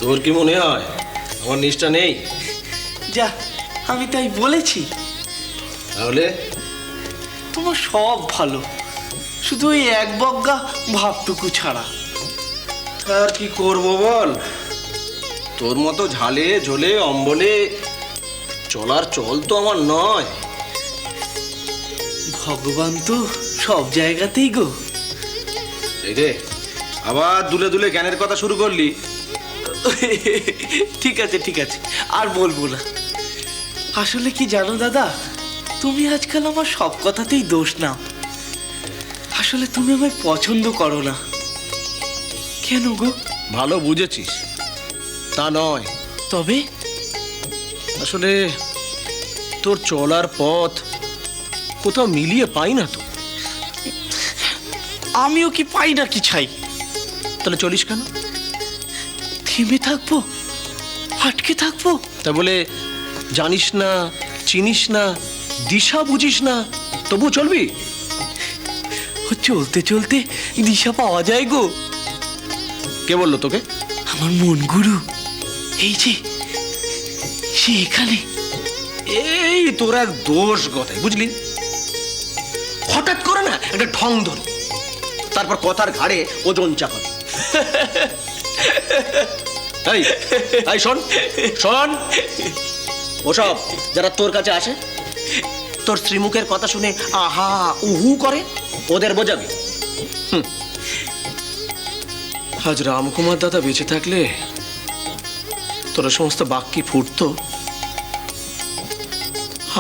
তোর কি মনে হয় আমার নিষ্ঠা নেই? যা, আমি তাই বলেছি। তাহলে তোমার সব ভালো, শুধু ওই এক বজ্ঞা ভাবটুকু ছাড়া। আর কি করব বল, তোর মতো ঝালে ঝোলে অম্বলে চলার চল তো আমার নয়। ভগবান তো সব জায়গাতেই গো। এই রে, আবার দুলে দুলে জ্ঞানের কথা শুরু করলি। ঠিক আছে ঠিক আছে, আর বলবো না। আসলে কি জানো দাদা, তুমি আজকাল আমার সব কথাতেই দোষ নাও। আসলে তুমি আমায় পছন্দ করো না। কেন গো? ভালো বুঝেছিস তা নয়, তবে আসলে তোর চলার পথ কোথাও মিলিয়ে পাই না তো। আমিও কি পাই না কি ছাই? তাহলে চলিস কেন? থেমে থাকবো, আটকে থাকবো? তা বলে জানিস না, চিনিস না, দিশা বুঝিস না, তবু চলবি? চলতে চলতে দিশা পাওয়া যায় গো। কে বললো তোকে? আমার মন গুরু, এই যে সে এখানে। এই তোর এক দোষ গতাই, বুঝলি? হঠাৎ করে না একটা ঠং ধরে, তারপর কথার ঘাড়ে ওজন চাপাবি। এই এই শোন শোন, ওসব যারা তোর কাছে আসে, তোর শ্রীমুখের কথা শুনে আহা উহু করে, ওদের বোঝাবি। আজ রামকুমার দাদা বেঁচে থাকলে তোরা সমস্ত বাক্যি ফুটতো।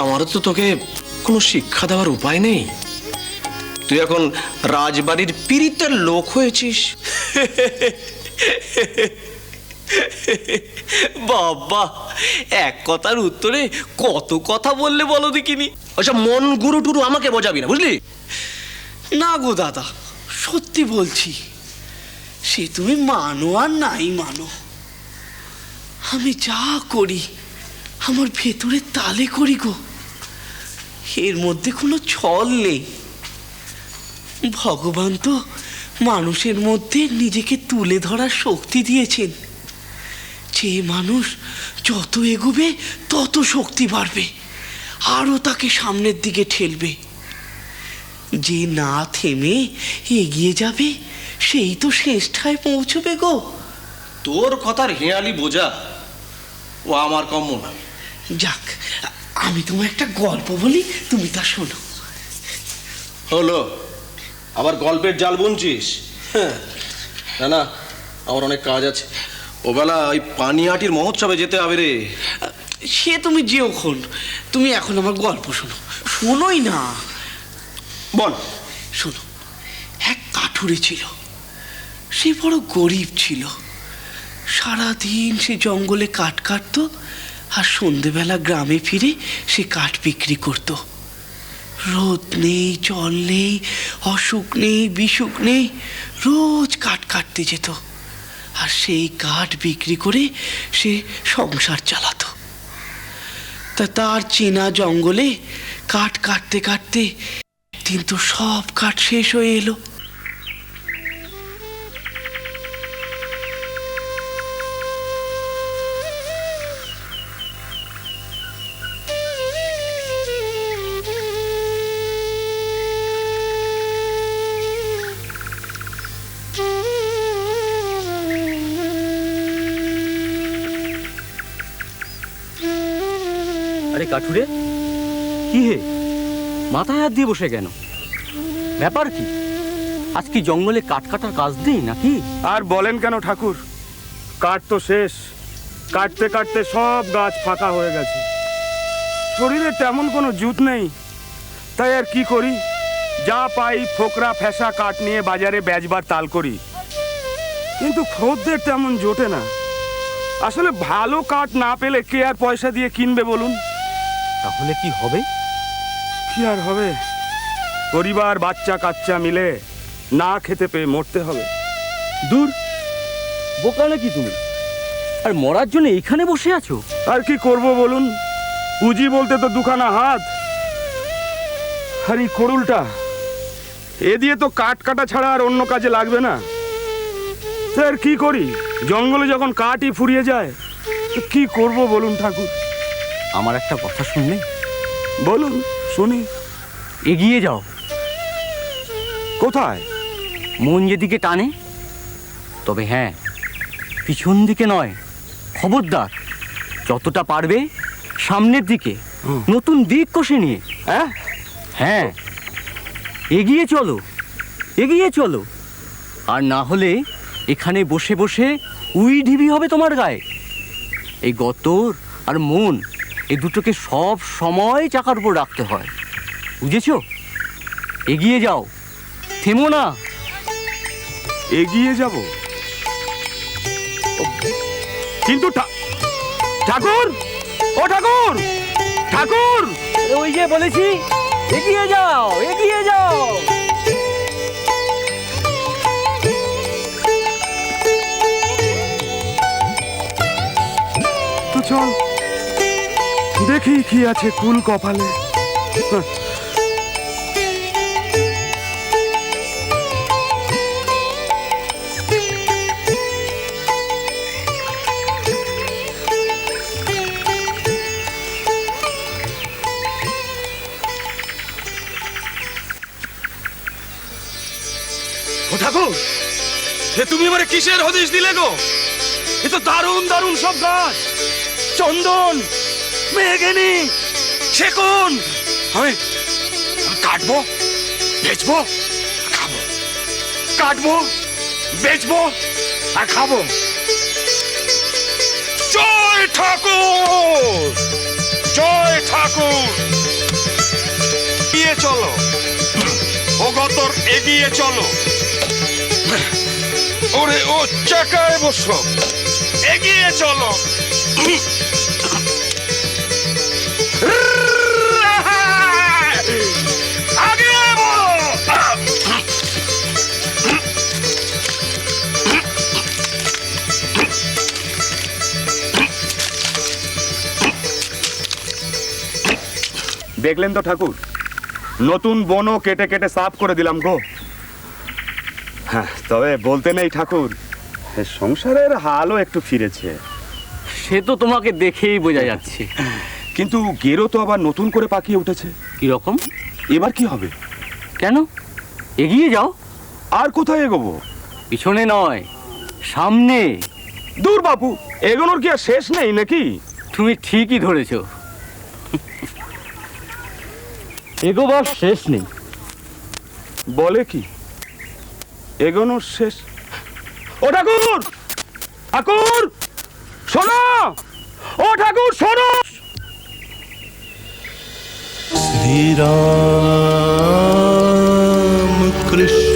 আমারও তো তোকে কোনো শিক্ষা দেওয়ার উপায় নেই। তুই এখন রাজবাড়ির পীড়িতের লোক হয়েছিস। বাবা, এক কথার উত্তরে কত কথা বললে বলো দেখিনি। ওইসব মন গুরু টুরু আমাকে বোঝাবি না, বুঝলি? না গো দাদা, সত্যি বলছি, সে তুমি মানো আর নাই মানো, আমি যা করি আমার ভেতরে তালে করি গো। এর মধ্যে কোনো ছল নেই। ভগবান তো মানুষের মধ্যে নিজেকে তুলে ধরার শক্তি দিয়েছেন। যে মানুষ যত এগোবে তত শক্তি বাড়বে, আরও তাকে সামনের দিকে ঠেলবে। যে না থেমে এগিয়ে যাবে সেই তো শেষটায় পৌঁছবে গো। তোর কথার হেঁয়ালি বোঝা ও আমার কম্য না। যাক, আমি তোমায় একটা গল্প বলি, তুমি তা শোনো। হলো, আবার গল্পের জাল বুনছিস? না না, আমার অনেক কাজ আছে। ওবেলা ওই পানিহাটির মহোৎসবে যেতে হবে রে। সে তুমি যেওক্ষণ, তুমি এখন আমার গল্প শোনো। শোনোই না। বল। শোনো, এক কাঠুরে ছিল, সে বড় গরিব ছিল। সারাদিন সে জঙ্গলে কাঠ কাটতো, আর সন্ধেবেলা গ্রামে ফিরে সে কাঠ বিক্রি করত। রোদ নেই, জল নেই, অসুখ নেই, বিসুখ নেই, রোজ কাঠ কাটতে যেত। আর সেই কাঠ বিক্রি করে সে সংসার চালাতো। তা তার চেনা জঙ্গলে কাঠ কাটতে কাটতে একদিন তো সব কাঠ শেষ হয়ে এলো। আরে কাঠুরে, কি হে, মাথায় হাত দিয়ে বসে কেন? ব্যাপার কি? আজ কি জঙ্গলে কাঠ কাটার কাজ নেই নাকি? আর বলেন কেন ঠাকুর, কাঠ তো শেষ। কাটতে কাটতে সব গাছ ফাঁকা হয়ে গেছে। শরীরে তেমন কোনো জুত নেই, তাই আর কি করি, যা পাই ফোকরা ফেসা কাঠ নিয়ে বাজারে বেচবার তাল করি। কিন্তু খদ্দের তেমন জোটে না। আসলে ভালো কাঠ না পেলে কে আর পয়সা দিয়ে কিনবে বলুন? তাহলে কি হবে? কি আর হবে, পরিবার বাচ্চা কাচ্চা মিলে না খেতে পেয়ে মরতে হবে। দূর, বোকা নাকি তুমি? আর মরার জন্য এখানে বসে আছো? আর কি করব বলুন, পুঁজি বলতে তো দুখানা হাত। আর এই খড়ুলটা, এ দিয়ে তো কাঠ কাটা ছাড়া আর অন্য কাজে লাগবে না। স্যার কি করি, জঙ্গলে যখন কাঠই ফুরিয়ে যায় তো কি করব বলুন ঠাকুর? আমার একটা কথা শুনলে? বলুন শুনি। এগিয়ে যাও। কোথায়? মন যেদিকে টানে। তবে হ্যাঁ, পিছন দিকে নয়, খবরদার। যতটা পারবে সামনের দিকে, নতুন দিক কষে নিয়ে। হ্যাঁ হ্যাঁ, এগিয়ে চলো, এগিয়ে চলো। আর না হলে এখানে বসে বসে উই ঢিবি হবে তোমার গায়ে। এই গতর আর মন, এই দুটোকে সব সময় চাকার উপর রাখতে হয়, বুঝেছো? এগিয়ে যাও, থেমো না। এগিয়ে যাব, কিন্তু ঠাকুর, ও ঠাকুর, ঠাকুর! ওই যে বলেছি, এগিয়ে যাও, এগিয়ে যাও। তো চল দেখি কি আছে কুল কপালে। ও ঠাকুর, এ তুমি আমারে কিসের হদিশ দিলে গো? এ তো দারুণ দারুণ সব গাছ, চন্দন, মেহগিনি, সেগুন। আমি কাটবো, বেচবো, খাবো। কাটবো, বেচবো আর খাবো। জয় ঠাকুর, জয় ঠাকুর। এগিয়ে চলো, ও গতর এগিয়ে চলো। ওরে ও চাকায় বসো, এগিয়ে চলো। আগে বলো। দেখলেন তো ঠাকুর, নতুন বনও কেটে কেটে সাফ করে দিলাম গো। হ্যাঁ, তবে বলতে নেই ঠাকুর, সংসারের হালও একটু ফিরেছে। সে তো তোমাকে দেখেই বোঝা যাচ্ছে। কিন্তু গেরো তো আবার নতুন করে পাকিয়ে উঠেছে। কিরকম? এবার কি হবে? কেন? এগিয়ে যাও। আর কোথায় এগোবো? পিছনে নয়, সামনে। দূর বাপু, এগোনোর কি আর শেষ নেই নাকি? তুমি ঠিকই ধরেছ, এগোবার শেষ নেই। বলে কি এগোনোর শেষ? ও ঠাকুর, ঠাকুর শোনো, ও ঠাকুর শোনো। श्री राम कृष्ण